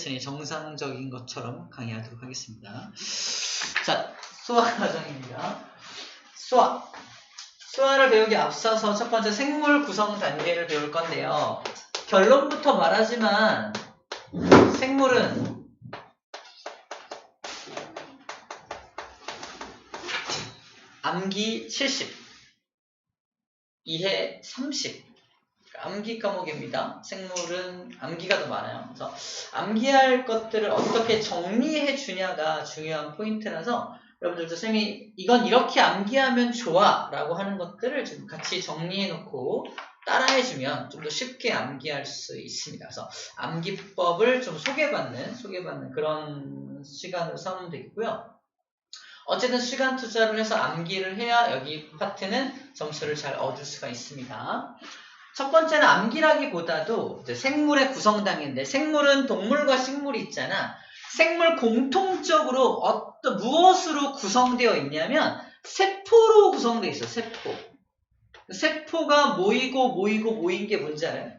했으니 정상적인 것처럼 강의하도록 하겠습니다. 자, 수화 과정입니다. 수화를 배우기 앞서서 첫 번째 생물 구성 단계를 배울 건데요. 결론부터 말하지만 생물은 암기 70, 이해 30. 암기 과목입니다. 생물은 암기가 더 많아요. 그래서 암기할 것들을 어떻게 정리해 주냐가 중요한 포인트라서 여러분들도 쌤이 이건 이렇게 암기하면 좋아 라고 하는 것들을 좀 같이 정리해 놓고 따라해 주면 좀 더 쉽게 암기할 수 있습니다. 그래서 암기법을 좀 소개받는 그런 시간으로 삼으면 되겠고요. 어쨌든 시간 투자를 해서 암기를 해야 여기 파트는 점수를 잘 얻을 수가 있습니다. 첫 번째는 암기라기보다도 이제 생물의 구성 단계인데, 생물은 동물과 식물이 있잖아. 생물 공통적으로 무엇으로 구성되어 있냐면 세포로 구성되어 있어. 세포가 모인 게 뭔지 알아요?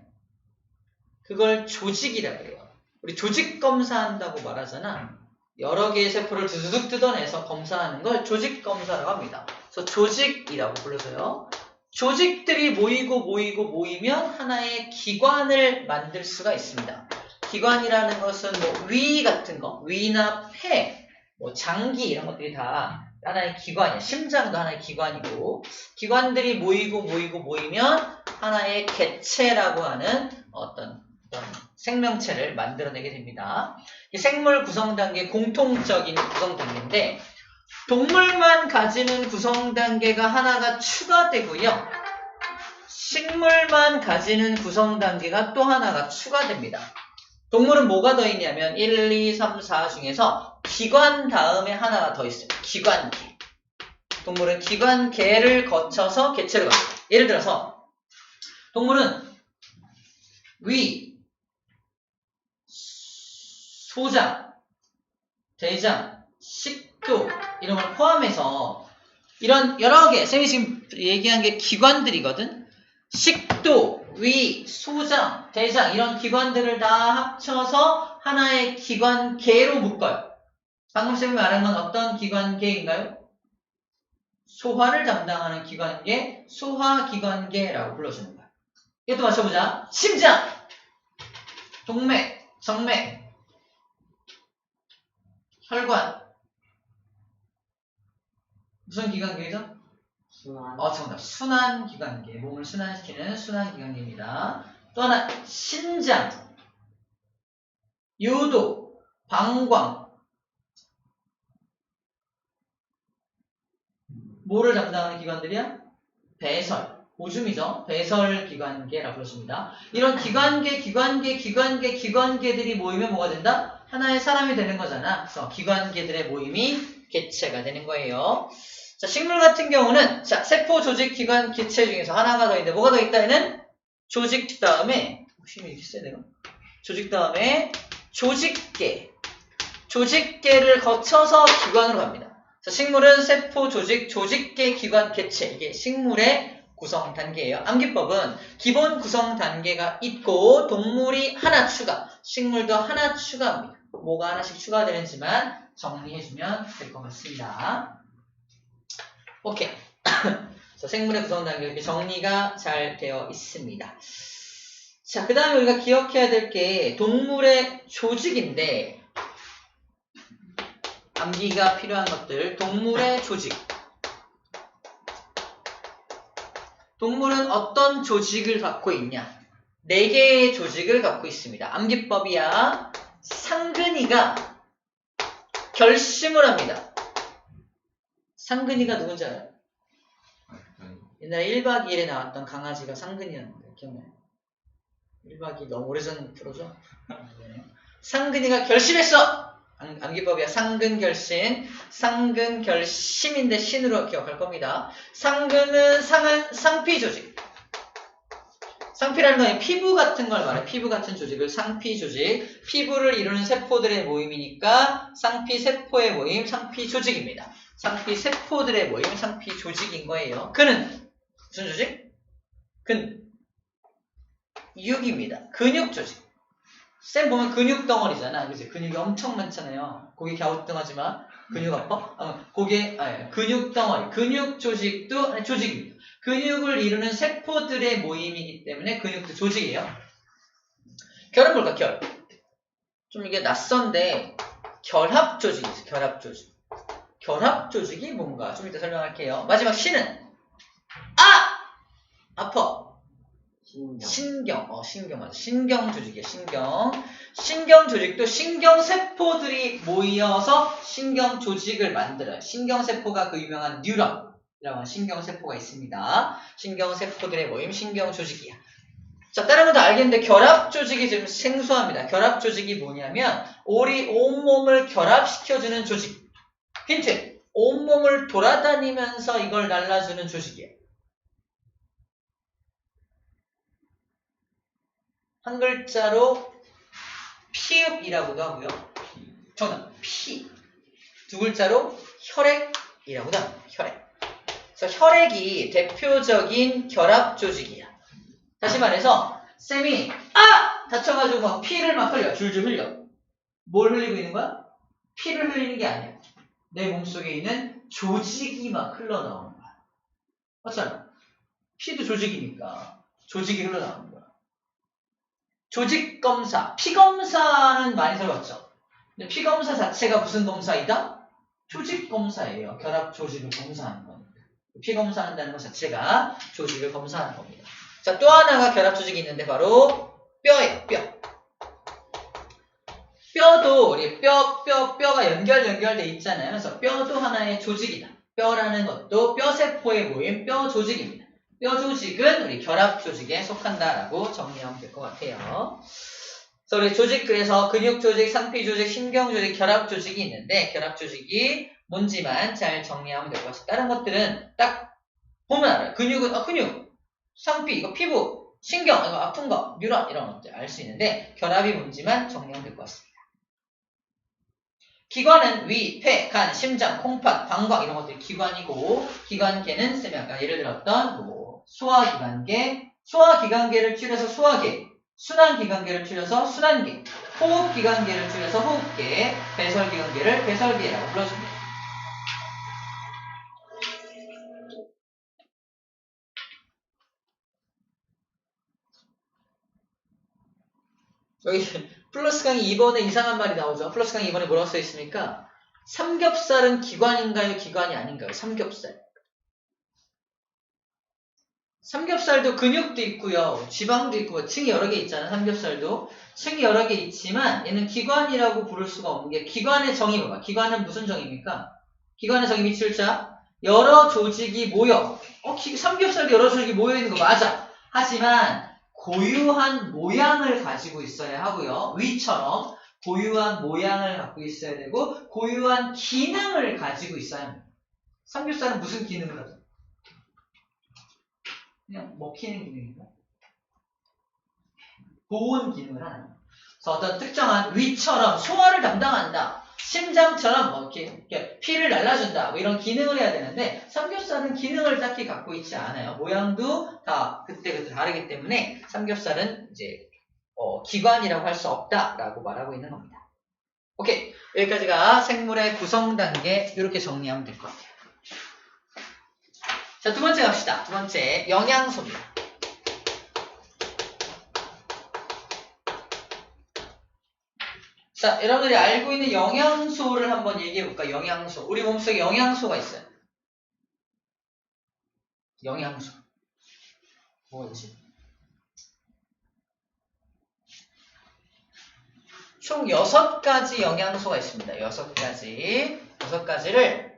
그걸 조직이라고 해요. 우리 조직 검사한다고 말하잖아. 여러 개의 세포를 두둑 뜯어내서 검사하는 걸 조직 검사라고 합니다. 그래서 조직이라고 불러서요. 조직들이 모이면 하나의 기관을 만들 수가 있습니다. 기관이라는 것은 뭐 위 같은 거, 위나 폐, 뭐 장기 이런 것들이 다 하나의 기관이야. 심장도 하나의 기관이고, 기관들이 모이면 하나의 개체라고 하는 어떤 생명체를 만들어내게 됩니다. 이 생물 구성 단계 공통적인 구성 단계인데, 동물만 가지는 구성 단계가 하나가 추가되고요. 식물만 가지는 구성 단계가 또 하나가 추가됩니다. 동물은 뭐가 더 있냐면 1, 2, 3, 4 중에서 기관 다음에 하나가 더 있어요. 기관계. 동물은 기관계를 거쳐서 개체를 가져요. 예를 들어서 동물은 위, 소장, 대장, 식도 이런 걸 포함해서 이런 여러 개, 쌤이 지금 얘기한 게 기관들이거든. 식도, 위, 소장, 대장 이런 기관들을 다 합쳐서 하나의 기관계로 묶어요. 방금 쌤이 말한 건 어떤 기관계인가요? 소화를 담당하는 기관계, 소화기관계라고 불러주는 거야. 이것도 맞춰보자. 심장, 동맥, 정맥, 혈관. 무슨 기관계죠? 정답. 순환기관계. 몸을 순환시키는 순환기관계입니다. 또 하나, 신장, 요도, 방광. 뭐를 담당하는 기관들이야? 배설. 오줌이죠. 배설기관계라고 부르십니다. 이런 기관계들이 모이면 뭐가 된다? 하나의 사람이 되는 거잖아. 그래서 기관계들의 모임이 개체가 되는 거예요. 자, 식물 같은 경우는 자, 세포, 조직, 기관, 개체 중에서 하나가 더 있는데 뭐가 더 있다? 얘는 조직 다음에 힘이 이렇게 세야 되나? 조직 다음에 조직계를 거쳐서 기관으로 갑니다. 자, 식물은 세포, 조직, 조직계, 기관, 개체. 이게 식물의 구성 단계예요. 암기법은 기본 구성 단계가 있고 동물이 하나 추가, 식물도 하나 추가합니다. 뭐가 하나씩 추가되는지만 정리해주면 될 것 같습니다. 오케이. 그래서 생물의 구성 단계 이렇게 정리가 잘 되어 있습니다. 자, 그 다음에 우리가 기억해야 될 게 동물의 조직인데, 암기가 필요한 것들, 동물의 조직. 동물은 어떤 조직을 갖고 있냐? 4개의 조직을 갖고 있습니다. 암기법이야. 상근이가 결심을 합니다. 상근이가 누군지 알아요? 옛날에 1박 2일에 나왔던 강아지가 상근이였는데 기억나요? 1박 2일 너무 오래전 프로죠? 상근이가 결심했어! 암기법이야. 상근결심. 상근결심인데 신으로 기억할 겁니다. 상근은 상피조직. 상피라는 건 피부 같은 걸 말해. 피부 같은 조직을 상피조직. 피부를 이루는 세포들의 모임이니까 상피세포의 모임, 상피조직입니다. 상피세포들의 모임, 상피조직인 거예요. 그는 무슨 조직? 근육입니다. 근육조직. 쌤 보면 근육 덩어리잖아. 그치? 근육이 엄청 많잖아요. 고개 갸우뚱하지 마. 근육 아파? 근육 덩어리. 근육 조직도 조직입니다. 근육을 이루는 세포들의 모임이기 때문에 근육도 조직이에요. 결은 뭘까? 결. 좀 이게 낯선데 결합 조직이 있어요. 결합 조직. 결합 조직이 뭔가 좀 이따 설명할게요. 마지막 신은 아파. 신경 맞아. 신경 조직이야. 신경 조직도 신경세포들이 모여서 신경 조직을 만들어요. 신경세포가 그 유명한 뉴런이라고 하는 신경세포가 있습니다. 신경세포들의 모임 신경 조직이야. 자, 다른 건 다 알겠는데 결합 조직이 좀 생소합니다. 결합 조직이 뭐냐면 우리 온몸을 결합시켜주는 조직. 힌트. 온몸을 돌아다니면서 이걸 날라주는 조직이에요. 한 글자로 피읍이라고도 하고요. 정답 피. 두 글자로 혈액이라고도 합니다. 혈액. 그래서 혈액이 대표적인 결합 조직이야. 다시 말해서 쌤이 다쳐가지고 막 피를 막 흘려. 줄줄 흘려. 뭘 흘리고 있는 거야? 피를 흘리는 게 아니야. 내 몸속에 있는 조직이 막 흘러나오는 거야. 맞잖아. 피도 조직이니까 조직이 흘러나오는 거야. 조직검사, 피검사는 많이 들어봤죠? 근데 피검사 자체가 무슨 검사이다? 조직검사예요. 결합 조직을 검사하는 겁니다. 피검사한다는 것 자체가 조직을 검사하는 겁니다. 자, 또 하나가 결합 조직이 있는데 바로 뼈예요. 뼈. 뼈도 우리 뼈가 연결돼 있잖아요. 그래서 뼈도 하나의 조직이다. 뼈라는 것도 뼈세포의 모임 뼈 조직입니다. 뼈 조직은 우리 결합 조직에 속한다라고 정리하면 될 것 같아요. 그래서 우리 조직 그래서 근육 조직, 상피 조직, 신경 조직, 결합 조직이 있는데 결합 조직이 뭔지만 잘 정리하면 될 것 같습니다. 다른 것들은 딱 보면 알아요. 근육은 근육, 상피 이거 피부, 신경 이거 아픈 거, 뉴런 이런 것들 알 수 있는데 결합이 뭔지만 정리하면 될 것 같습니다. 기관은 위, 폐, 간, 심장, 콩팥, 방광 이런 것들이 기관이고 기관계는 쌤이 아까 예를 들었던 소화기관계, 소화기관계를 줄여서 소화계, 순환기관계를 줄여서 순환계, 호흡기관계를 줄여서 호흡계, 배설기관계를 배설계라고 불러줍니다. 여기 플러스 강의 2번에 이상한 말이 나오죠. 플러스 강의 2번에 뭐라고 써있습니까? 삼겹살은 기관인가요? 기관이 아닌가요? 삼겹살. 삼겹살도 근육도 있고요. 지방도 있고 층이 여러 개 있잖아요. 삼겹살도. 층이 여러 개 있지만 얘는 기관이라고 부를 수가 없는 게 기관의 정의 봐봐. 기관은 무슨 정의입니까? 기관의 정의 밑줄자. 여러 조직이 모여. 삼겹살도 여러 조직이 모여 있는 거 맞아. 하지만 고유한 모양을 가지고 있어야 하고요. 위처럼 고유한 모양을 갖고 있어야 되고 고유한 기능을 가지고 있어야 합니다. 삼겹살은 무슨 기능을 하죠? 그냥 먹히는 기능인가? 보온 기능을 하는. 그래서 어떤 특정한 위처럼 소화를 담당한다. 심장처럼 이렇게 피를 날라준다. 뭐 이런 기능을 해야 되는데 삼겹살은 기능을 딱히 갖고 있지 않아요. 모양도 다 그때그때 다르기 때문에 삼겹살은 이제 기관이라고 할 수 없다라고 말하고 있는 겁니다. 오케이. 여기까지가 생물의 구성 단계 이렇게 정리하면 될 것 같아요. 자, 두 번째 갑시다. 두 번째, 영양소입니다. 자, 여러분들이 알고 있는 영양소를 한번 얘기해볼까? 영양소. 우리 몸속에 영양소가 있어요. 영양소. 뭐가 있지? 총 6가지 영양소가 있습니다. 6가지. 6가지를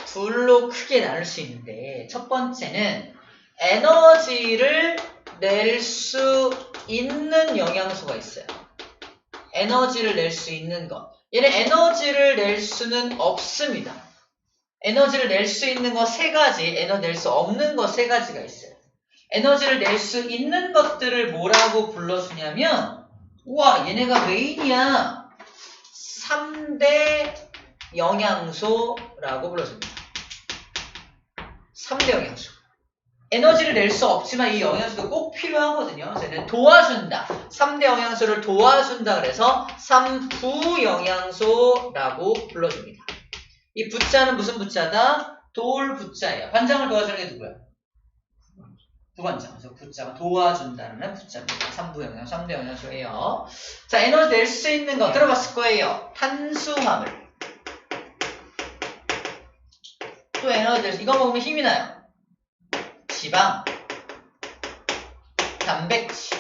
둘로 크게 나눌 수 있는데 첫 번째는 에너지를 낼 수 있는 영양소가 있어요. 에너지를 낼 수 있는 것. 얘는 에너지를 낼 수는 없습니다. 에너지를 낼 수 있는 거 3가지, 에너지 낼 수 없는 거 3가지가 있어요. 에너지를 낼 수 있는 것들을 뭐라고 불러주냐면 우와 얘네가 메인이야. 3대 영양소라고 불러줍니다. 3대 영양소. 에너지를 낼 수 없지만 이 영양소도 꼭 필요하거든요. 그래서 얘는 도와준다. 3대 영양소를 도와준다. 그래서 3부 영양소라고 불러줍니다. 이 부자는 무슨 부자다? 돌 부자예요. 반장을 도와주는 게 누구야? 부반장. 그래서 부자가 도와준다는 부자입니다. 3부 영양소, 3대 영양소예요. 자, 에너지 낼 수 있는 거 들어봤을 거예요. 탄수화물. 또 에너지 낼 수, 이거 먹으면 힘이 나요. 지방, 단백질.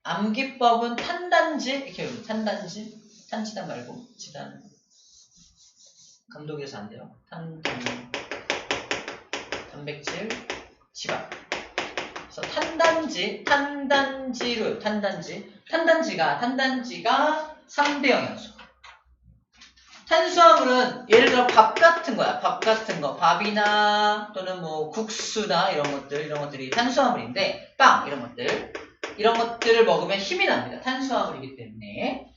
암기법은 탄단지, 이렇게 외우면 탄단지, 탄지단 말고 지단. 감독이라서 안 돼요. 단백질, 지방. 그래서 탄단지로 탄단지가 3대 영양소. 탄수화물은 예를 들어 밥 같은 거야. 밥 같은 거. 밥이나 또는 뭐 국수나 이런 것들이 탄수화물인데 빵 이런 것들을 먹으면 힘이 납니다. 탄수화물이기 때문에.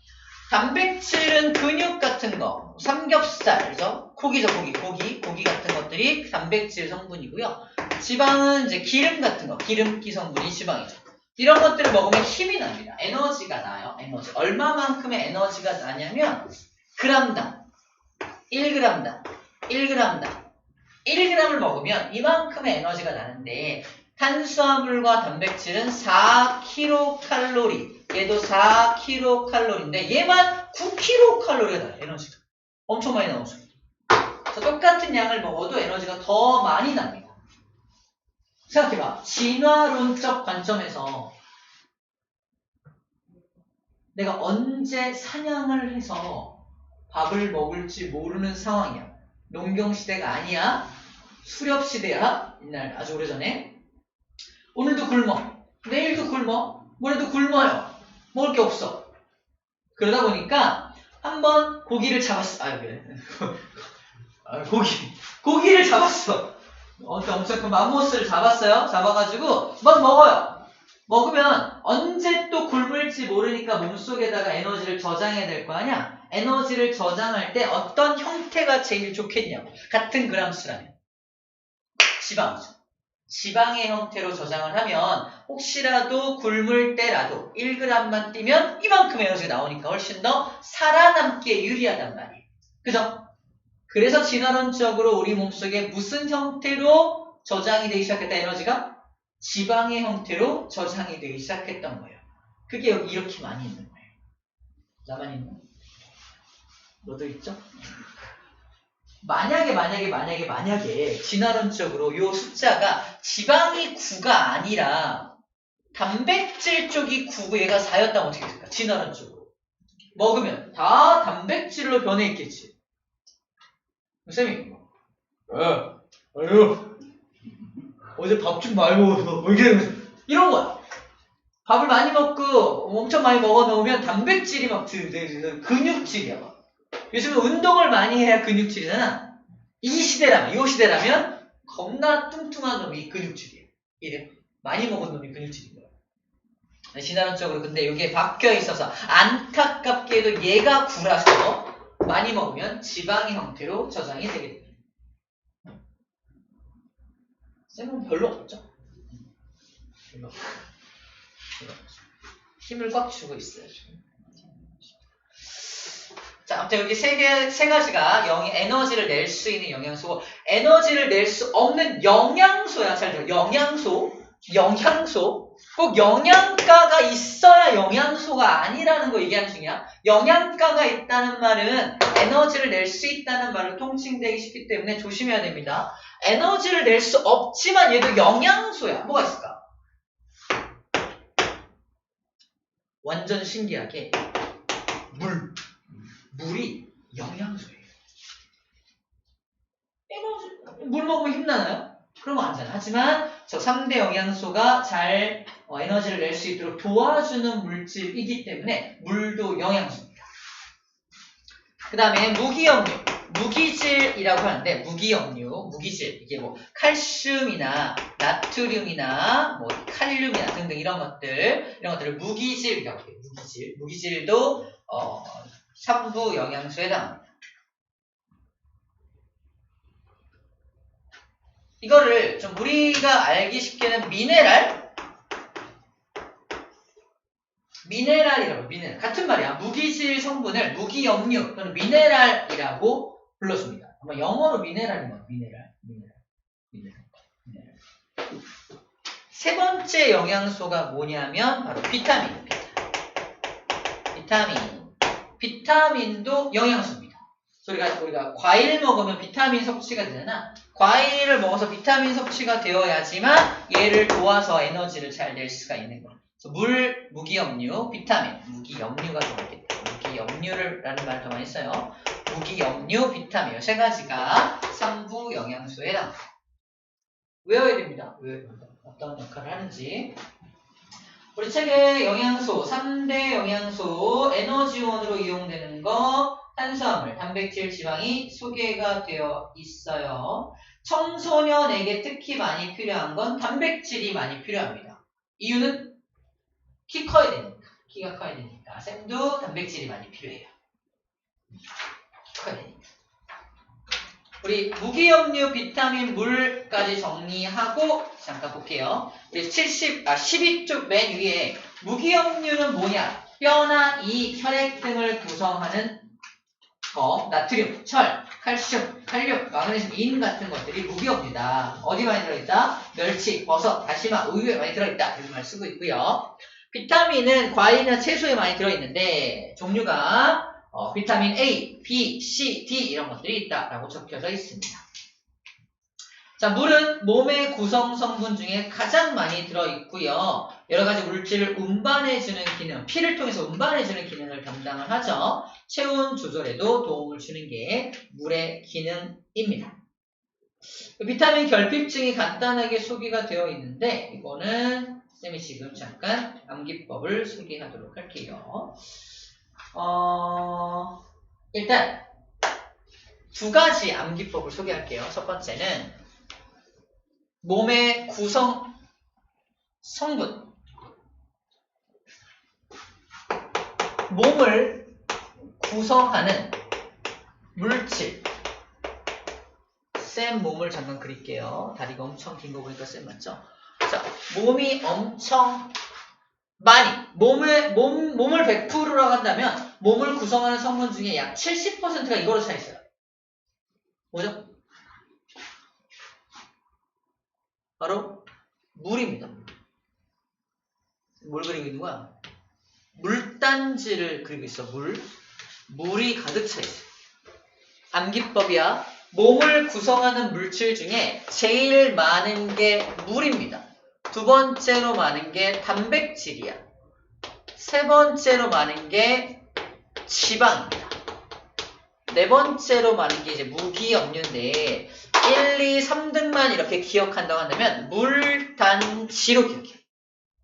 단백질은 근육 같은 거. 삼겹살, 그죠? 고기 같은 것들이 단백질 성분이고요. 지방은 이제 기름 같은 거. 기름기 성분이 지방이죠. 이런 것들을 먹으면 힘이 납니다. 에너지가 나요. 에너지. 얼마만큼의 에너지가 나냐면 g당 1g당 1g을 먹으면 이만큼의 에너지가 나는데 탄수화물과 단백질은 4kcal. 얘도 4kcal인데 얘만 9kcal가 나요. 에너지가. 엄청 많이 나오죠. 그래서 똑같은 양을 먹어도 에너지가 더 많이 납니다. 생각해봐. 진화론적 관점에서 내가 언제 사냥을 해서 밥을 먹을지 모르는 상황이야. 농경시대가 아니야. 수렵시대야. 옛날 아주 오래전에. 오늘도 굶어. 내일도 굶어. 모레도 굶어요. 먹을 게 없어. 그러다 보니까 한번 고기를 잡았어. 고기를 잡았어. 엄청 큰 맘모스를 잡았어요. 잡아가지고 막 먹어요. 먹으면 언제 또 굶을지 모르니까 몸속에다가 에너지를 저장해야 될 거 아니야? 에너지를 저장할 때 어떤 형태가 제일 좋겠냐고. 같은 그람수라면. 지방이죠. 지방의 형태로 저장을 하면 혹시라도 굶을 때라도 1g만 뛰면 이만큼 에너지가 나오니까 훨씬 더 살아남기에 유리하단 말이에요. 그죠? 그래서 진화론적으로 우리 몸속에 무슨 형태로 저장이 되기 시작했다, 에너지가? 지방의 형태로 저장이 되기 시작했던 거예요. 그게 여기 이렇게 많이 있는 거예요. 나만 있나? 너도 있죠? 만약에 진화론적으로 이 숫자가 지방이 9가 아니라 단백질 쪽이 9고 얘가 4였다면 어떻게 될까? 진화론적으로. 먹으면 다 단백질로 변해 있겠지. 쌤이 아유 어제 밥 좀 많이 먹어서 뭐 이런 거야. 밥을 많이 먹고 엄청 많이 먹어 놓으면 단백질이 막 근육질이야. 막. 요즘은 운동을 많이 해야 근육질이잖아. 이 시대라면 겁나 뚱뚱한 놈이 근육질이에요. 이래 많이 먹은 놈이 근육질인 거야. 진화론적으로 근데 이게 바뀌어 있어서 안타깝게도 얘가 9라서 많이 먹으면 지방의 형태로 저장이 되게 됩니다. 쌤은 별로 없죠? 별로 없죠. 힘을 꽉 주고 있어요. 자, 아무튼 여기 세 가지가 에너지를 낼 수 있는 영양소고, 에너지를 낼 수 없는 영양소야. 잘 들어. 영양소. 꼭 영양가가 있어야 영양소가 아니라는 거 얘기하는 중이야. 영양가가 있다는 말은 에너지를 낼 수 있다는 말로 통칭되기 쉽기 때문에 조심해야 됩니다. 에너지를 낼 수 없지만 얘도 영양소야. 뭐가 있을까? 완전 신기하게 물이 영양소예요. 물 먹으면 힘나나요? 그런 거 아니잖아. 하지만 저 3대 영양소가 잘 에너지를 낼 수 있도록 도와주는 물질이기 때문에 물도 영양소입니다. 그 다음에 무기염류, 무기질이라고 하는데 무기질 이게 뭐 칼슘이나 나트륨이나 뭐 칼륨이나 등등 이런 것들을 무기질이라고 해요. 무기질도 3부 영양소에 해당합니다. 이거를 좀 우리가 알기 쉽게는 미네랄이라고, 미네랄. 같은 말이야. 무기질 성분을 무기염류 또는 미네랄이라고 불러줍니다. 아마 영어로 미네랄인 것 같아요. 미네랄. 세 번째 영양소가 뭐냐면 바로 비타민. 비타민도 영양소입니다. 우리가 과일 먹으면 비타민 섭취가 되잖아. 과일을 먹어서 비타민 섭취가 되어야지만 얘를 도와서 에너지를 잘 낼 수가 있는 거야. 그래서 물, 무기염류, 비타민, 무기염류가 들어있겠다. 무기염류라는 말을 더 많이 써요. 무기염류, 비타민 이 세 가지가 3부 영양소에 해당합니다. 외워야 됩니다. 어떤 역할을 하는지. 우리 책에 영양소, 3대 영양소, 에너지원으로 이용되는 거, 탄수화물, 단백질, 지방이 소개가 되어 있어요. 청소년에게 특히 많이 필요한 건 단백질이 많이 필요합니다. 이유는 키 커야 되니까. 키가 커야 되니까. 쌤도 단백질이 많이 필요해요. 키 커야 되니까. 우리 무기염류, 비타민, 물까지 정리하고 잠깐 볼게요. 우리 12쪽 맨 위에 무기염류는 뭐냐? 뼈나 이, 혈액 등을 구성하는 거, 나트륨, 철, 칼슘, 칼륨, 마그네슘, 인 같은 것들이 무기염류다. 어디 많이 들어있다? 멸치, 버섯, 다시마, 우유에 많이 들어있다. 이런 말 쓰고 있고요. 비타민은 과일이나 채소에 많이 들어있는데 종류가 비타민 A, B, C, D 이런 것들이 있다라고 적혀져 있습니다. 자, 물은 몸의 구성 성분 중에 가장 많이 들어있고요. 여러 가지 물질을 운반해주는 기능, 피를 통해서 운반해주는 기능을 담당을 하죠. 체온 조절에도 도움을 주는 게 물의 기능입니다. 비타민 결핍증이 간단하게 소개가 되어 있는데 이거는 쌤이 지금 잠깐 암기법을 소개하도록 할게요. 일단 두 가지 암기법을 소개할게요. 첫 번째는 몸의 구성 성분, 몸을 구성하는 물질. 쌤 몸을 잠깐 그릴게요. 다리가 엄청 긴 거 보니까 쌤 맞죠? 자, 몸이 엄청 많이, 몸을 100%라고 한다면 몸을 구성하는 성분 중에 약 70%가 이거로 차 있어요. 뭐죠? 바로 물입니다. 뭘 그리고 있는 거야? 물단지를 그리고 있어. 물이 가득 차 있어. 암기법이야. 몸을 구성하는 물질 중에 제일 많은 게 물입니다. 두 번째로 많은 게 단백질이야. 세 번째로 많은 게 지방입니다. 네 번째로 많은 게 이제 무기염류인데 1, 2, 3등만 이렇게 기억한다고 한다면 물단지로 기억해요.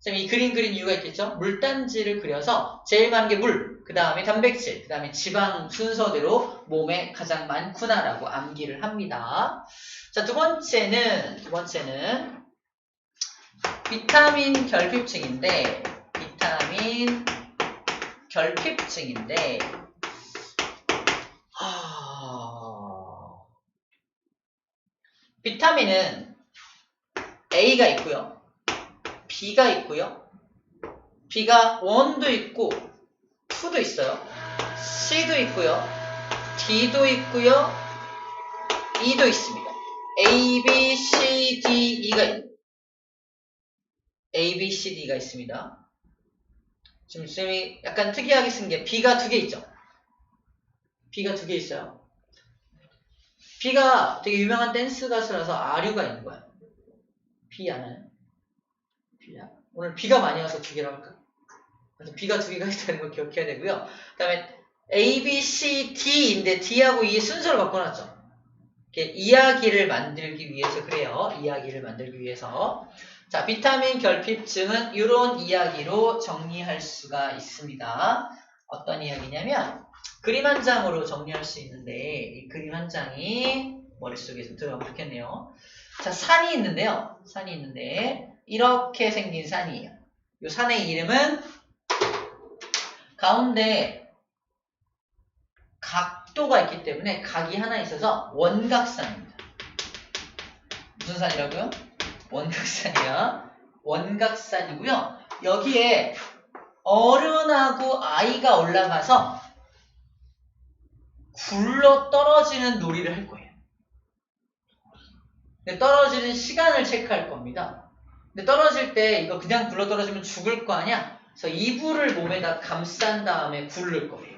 이 그림 그린 이유가 있겠죠? 물단지를 그려서 제일 많은 게 물, 그 다음에 단백질, 그 다음에 지방 순서대로 몸에 가장 많구나라고 암기를 합니다. 자, 두 번째는 비타민 결핍증인데 비타민은 A가 있고요. B가 있고요. B가 1도 있고 2도 있어요. C도 있고요. D도 있고요. E도 있습니다. A, B, C, D, E가 있습니다. A, B, C, D가 있습니다. 지금 쌤이 약간 특이하게 쓴 게 B가 2개 있죠? B가 2개 있어요. B가 되게 유명한 댄스 가수라서 아류가 있는 거야. B 아나요? B야. 오늘 비가 많이 와서 2개라고 할까? 그래서 B가 2개가 있다는 걸 기억해야 되고요. 그 다음에 A, B, C, D인데 D하고 E 순서를 바꿔놨죠. 이야기를 만들기 위해서 그래요. 이야기를 만들기 위해서. 자, 비타민 결핍증은 이런 이야기로 정리할 수가 있습니다. 어떤 이야기냐면 그림 한 장으로 정리할 수 있는데 이 그림 한 장이 머릿속에 좀 들어가면 좋겠네요. 자, 산이 있는데요. 산이 있는데 이렇게 생긴 산이에요. 이 산의 이름은 가운데 각도가 있기 때문에 각이 하나 있어서 원각산입니다. 무슨 산이라고요? 원각산이야. 원각산이고요. 여기에 어른하고 아이가 올라가서 굴러 떨어지는 놀이를 할 거예요. 근데 떨어지는 시간을 체크할 겁니다. 근데 떨어질 때 이거 그냥 굴러 떨어지면 죽을 거 아니야? 그래서 이불을 몸에다 감싼 다음에 굴릴 거예요.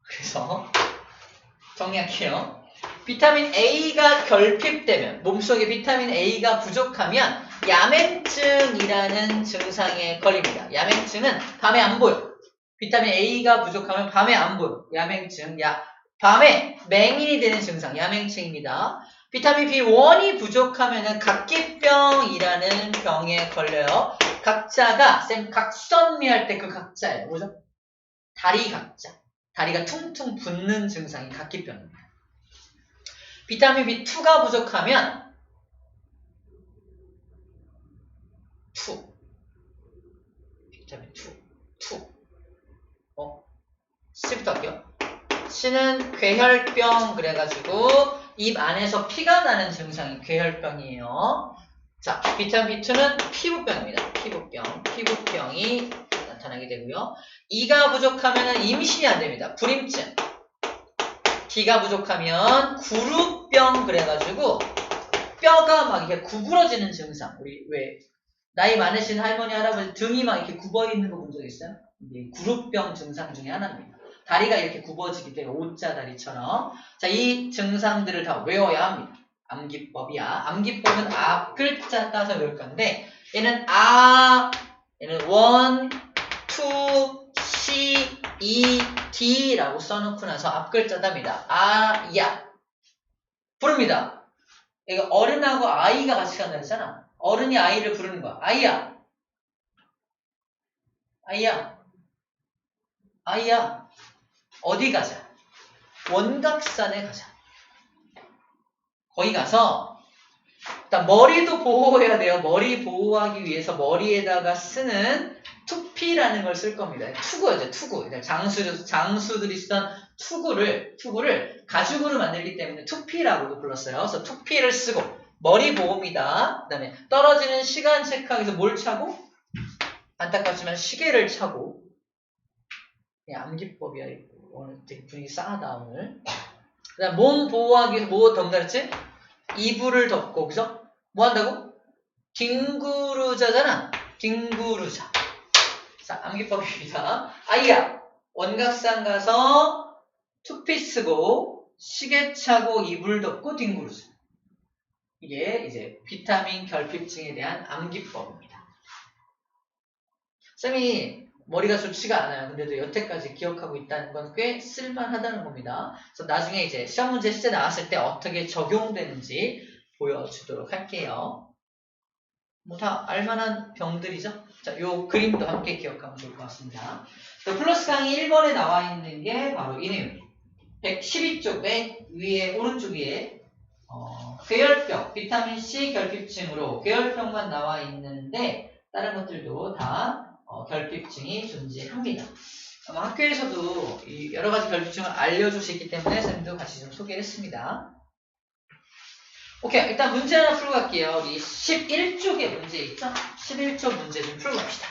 그래서 정리할게요. 비타민 A가 결핍되면, 몸속에 비타민 A가 부족하면 야맹증이라는 증상에 걸립니다. 야맹증은 밤에 안 보여. 비타민 A가 부족하면 밤에 안 보여. 야맹증, 밤에 맹인이 되는 증상, 야맹증입니다. 비타민 B1이 부족하면 각기병이라는 병에 걸려요. 각자가, 쌤 각선미 할 때 그 각자예요. 뭐죠? 다리 각자. 다리가 퉁퉁 붓는 증상이 각기병입니다. 비타민 B2가 부족하면 2. 비타민 2. C부터 할게요. C는 괴혈병 그래가지고 입 안에서 피가 나는 증상이 괴혈병이에요. 자, 비타민 B2는 피부병입니다. 피부병이 나타나게 되고요. E가 부족하면 임신이 안 됩니다. 불임증. D가 부족하면 구루병 그래가지고 뼈가 막 이렇게 구부러지는 증상. 우리 왜 나이 많으신 할머니 할아버지 등이 막 이렇게 굽어 있는 거 본 적 있어요? 이게 구루병 증상 중에 하나입니다. 다리가 이렇게 굽어지기 때문에 O자 다리처럼. 자, 이 증상들을 다 외워야 합니다. 암기법이야. 암기법은 앞 글자 따서 외울 건데 얘는 얘는 1, 2, C, E, D라고 써놓고 나서 앞 글자 답니다. 야 부릅니다. 이거 어른하고 아이가 같이 간다 했잖아. 어른이 아이를 부르는 거야. 아이야 어디 가자. 원각산에 가자. 거기 가서 일단 머리도 보호해야 돼요. 머리 보호하기 위해서 머리에다가 쓰는 투피라는 걸 쓸 겁니다. 투구죠, 투구. 장수들이 쓰던 투구를 가죽으로 만들기 때문에 투피라고도 불렀어요. 그래서 투피를 쓰고 머리 보호입니다. 그 다음에 떨어지는 시간 체크하기 위해서 뭘 차고? 안타깝지만 시계를 차고. 암기법이야. 오늘 되게 분위기 싸하다 오늘. 그 다음 몸 보호하기 위해서 뭐 덮는다 그랬지? 이불을 덮고 그죠? 뭐 한다고? 뒹구르자잖아. 뒹구르자. 자, 암기법입니다. 아이야 원각산 가서 투피 쓰고 시계 차고 이불 덮고 뒹구르자. 이게 이제 비타민 결핍증에 대한 암기법입니다. 쌤이 머리가 좋지가 않아요. 근데도 여태까지 기억하고 있다는 건 꽤 쓸만하다는 겁니다. 그래서 나중에 이제 시험 문제 실제 나왔을 때 어떻게 적용되는지 보여주도록 할게요. 뭐 다 알만한 병들이죠? 자, 요 그림도 함께 기억하면 좋을 것 같습니다. 플러스 강의 1번에 나와 있는 게 바로 이 내용이에요. 112쪽 맨 위에 오른쪽 위에 괴혈병, 비타민 C 결핍증으로 괴혈병만 나와 있는데 다른 것들도 다 결핍증이 존재합니다. 아마 학교에서도 이 여러 가지 결핍증을 알려주시기 때문에 선생님도 같이 좀 소개를 했습니다. 오케이, 일단 문제 하나 풀고 갈게요. 우리 11쪽에 문제 있죠? 11쪽 문제 좀 풀고 갑시다.